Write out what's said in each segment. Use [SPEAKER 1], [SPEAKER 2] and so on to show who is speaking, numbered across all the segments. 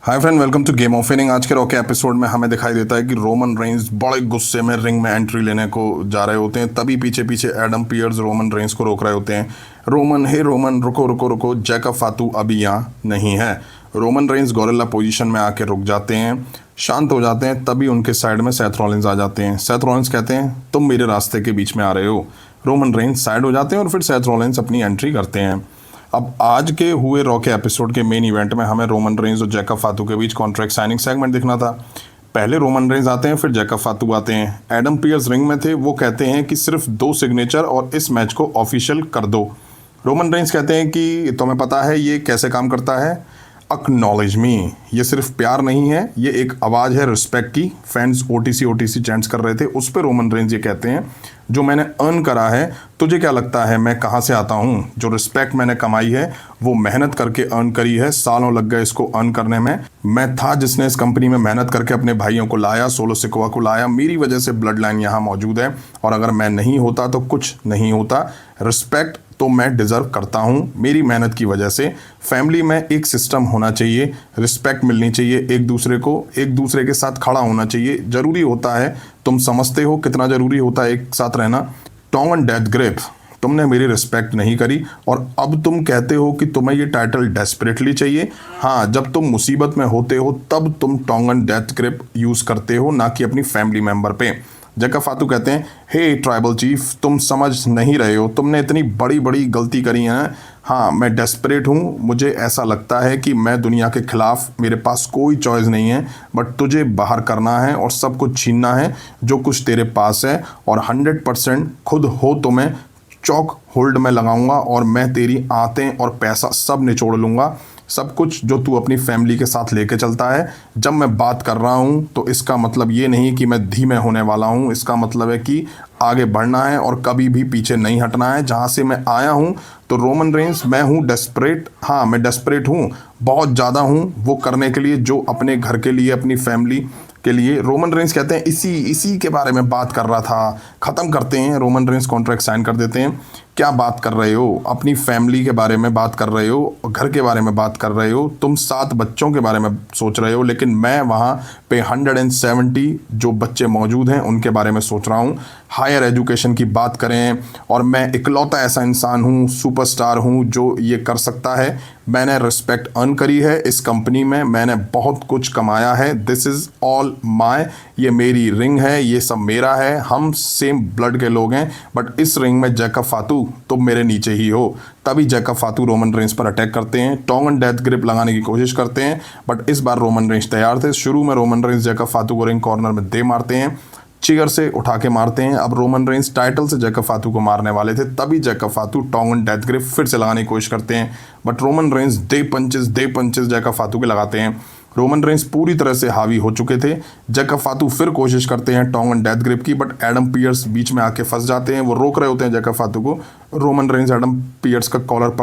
[SPEAKER 1] Hi friend, welcome to game of winning. आज के raw के एपिसोड में हमें दिखाई देता है कि रोमन रेंस बड़े गुस्से में रिंग में एंट्री लेने को जा रहे होते हैं। तभी पीछे पीछे एडम पियर्स रोमन रेंस को रोक रहे होते हैं। रोमन, हे रोमन, रुको रुको रुको, जैकब फातू अभी यहाँ नहीं है। रोमन रेंस गोरिल्ला पोजीशन में आके रुक जाते हैं, शांत हो जाते हैं। तभी उनके साइड में सेथ रॉलिंस आ जाते हैं। सेथ रॉलिंस कहते हैं, तुम मेरे रास्ते के बीच में आ रहे हो। रोमन रेंस साइड हो जाते हैं और फिर सेथ रॉलिंस अपनी एंट्री करते हैं। अब आज के हुए रॉ के एपिसोड के मेन इवेंट में हमें रोमन रेंस और जैकब फातू के बीच कॉन्ट्रैक्ट साइनिंग सेगमेंट दिखना था। पहले रोमन रेंस आते हैं, फिर जैकब फातू आते हैं। एडम पियर्स रिंग में थे। वो कहते हैं कि सिर्फ 2 सिग्नेचर और इस मैच को ऑफिशियल कर दो। रोमन रेंस कहते हैं कि तुम्हें पता है ये कैसे काम करता है। एक्नॉलेज मी। ये सिर्फ प्यार नहीं है, ये एक आवाज़ है रिस्पेक्ट की। फैंस ओटीसी चैंट्स कर रहे थे। उस पर रोमन रेंस ये कहते हैं, जो मैंने अर्न करा है, तुझे क्या लगता है मैं कहाँ से आता हूँ? जो रिस्पेक्ट मैंने कमाई है वो मेहनत करके अर्न करी है। सालों लग गए इसको अर्न करने में। मैं था जिसने इस कंपनी में मेहनत करके अपने भाइयों को लाया, सोलो सिकोआ को लाया। मेरी वजह से ब्लड लाइन यहाँ मौजूद है और अगर मैं नहीं होता तो कुछ नहीं होता। रिस्पेक्ट तो मैं डिज़र्व करता हूँ मेरी मेहनत की वजह से। फैमिली में एक सिस्टम होना चाहिए, रिस्पेक्ट मिलनी चाहिए एक दूसरे को, एक दूसरे के साथ खड़ा होना चाहिए। ज़रूरी होता है, तुम समझते हो कितना ज़रूरी होता है एक साथ रहना। टोंग एंड डेथ ग्रिप, तुमने मेरी रिस्पेक्ट नहीं करी और अब तुम कहते हो कि तुम्हें ये टाइटल डेस्परेटली चाहिए। हाँ, जब तुम मुसीबत में होते हो तब तुम Tong and death grip use करते हो, ना कि अपनी फैमिली मेम्बर पे। जैकब फातू कहते हैं, हे ट्राइबल चीफ, तुम समझ नहीं रहे हो, तुमने इतनी बड़ी बड़ी गलती करी है। हाँ, मैं डेस्परेट हूँ। मुझे ऐसा लगता है कि मैं दुनिया के ख़िलाफ़, मेरे पास कोई चॉइस नहीं है, बट तुझे बाहर करना है और सब कुछ छीनना है जो कुछ तेरे पास है। और 100% खुद हो तो मैं चौक होल्ड में लगाऊंगा और मैं तेरी आंतें और पैसा सब निचोड़ लूँगा। सब कुछ जो तू अपनी फैमिली के साथ लेके चलता है। जब मैं बात कर रहा हूँ तो इसका मतलब ये नहीं कि मैं धीमे होने वाला हूँ। इसका मतलब है कि आगे बढ़ना है और कभी भी पीछे नहीं हटना है। जहाँ से मैं आया हूँ तो रोमन रेंस, मैं हूँ डेस्परेट। हाँ, मैं डेस्परेट हूँ, बहुत ज़्यादा हूँ वो करने के लिए जो अपने घर के लिए, अपनी फैमिली के लिए। रोमन रेंस कहते हैं, इसी के बारे में बात कर रहा था। ख़त्म करते हैं। रोमन रेंस कॉन्ट्रैक्ट साइन कर देते हैं। क्या बात कर रहे हो? अपनी फैमिली के बारे में बात कर रहे हो, घर के बारे में बात कर रहे हो, तुम 7 बच्चों के बारे में सोच रहे हो, लेकिन मैं वहाँ पे 170 जो बच्चे मौजूद हैं उनके बारे में सोच रहा हूँ। हायर एजुकेशन की बात करें और मैं इकलौता ऐसा इंसान हूँ, सुपरस्टार हूँ जो ये कर सकता है। मैंने रिस्पेक्ट अर्न करी है इस कंपनी में, मैंने बहुत कुछ कमाया है। दिस इज़ ऑल माय, ये मेरी रिंग है, ये सब मेरा है। हम सेम ब्लड के लोग हैं, बट इस रिंग में जैकब फातू तुम मेरे नीचे ही हो। तभी जैकब फातू रोमन रेंस पर अटैक करते हैं, टोंग एंड डेथ ग्रिप लगाने की कोशिश करते हैं, बट इस बार रोमन रेंस तैयार थे। शुरू में रोमन रेंस जैकब फातू को रिंग कॉर्नर में दे मारते हैं, चेयर से उठा के मारते हैं। अब रोमन रेंस टाइटल से जैकब फातू को मारने वाले थे, तभी Jacob Fatu Tongan death grip फिर से लगाने की कोशिश करते हैं, बट रोमन रेंस दे पंचेस जैकब फातू के लगाते हैं। रोमन रेंस पूरी तरह से हावी हो चुके थे। जैकब फातू फिर कोशिश करते हैं टोंग एंड डेथ ग्रिप की, बट एडम पियर्स बीच में आके फंस जाते हैं। वो रोक रहे होते हैं जैकब फातू को। रोमन रेंस एडम पियर्स का कॉलर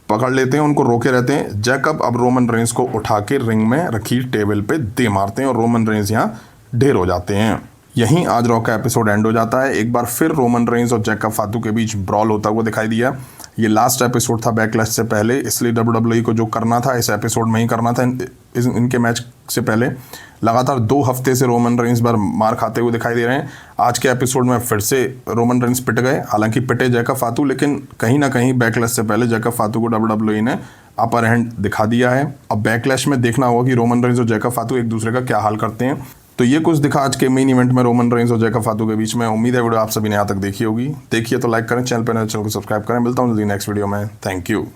[SPEAKER 1] पकड़ लेते हैं, उनको रोके रहते हैं। जैकब अब रोमन रेंस को उठा के रिंग में रखी टेबल पे दे मारते हैं और रोमन रेंस यहाँ ढेर हो जाते हैं। यहीं आज रॉ का एपिसोड एंड हो जाता है। एक बार फिर रोमन रेंस और जैकब फातू के बीच ब्रॉल होता हुआ दिखाई दिया। ये लास्ट एपिसोड था बैकलैश से पहले, इसलिए WWE को जो करना था इस एपिसोड में ही करना था। इनके मैच से पहले लगातार 2 हफ्ते से रोमन रेंस बार मार खाते हुए दिखाई दे रहे हैं। आज के एपिसोड में फिर से रोमन रेंस पिट गए, हालांकि पिटे जैकब फातू, लेकिन कहीं ना कहीं बैकलैश से पहले जैकब फातू को WWE ने अपर हैंड दिखा दिया है। अब बैकलैश में देखना होगा कि रोमन रेंस और जैकब फातू एक दूसरे का क्या हाल करते हैं। तो ये कुछ दिखा आज के मेन इवेंट में रोमन रेंस और जैकब फातू के बीच में। उम्मीद है वीडियो आप सभी ने यहाँ तक देखी होगी। देखिए तो लाइक करें, चैनल पर नए चैनल को सब्सक्राइब करें। मिलता हूँ जल्दी नेक्स्ट वीडियो में। Thank you.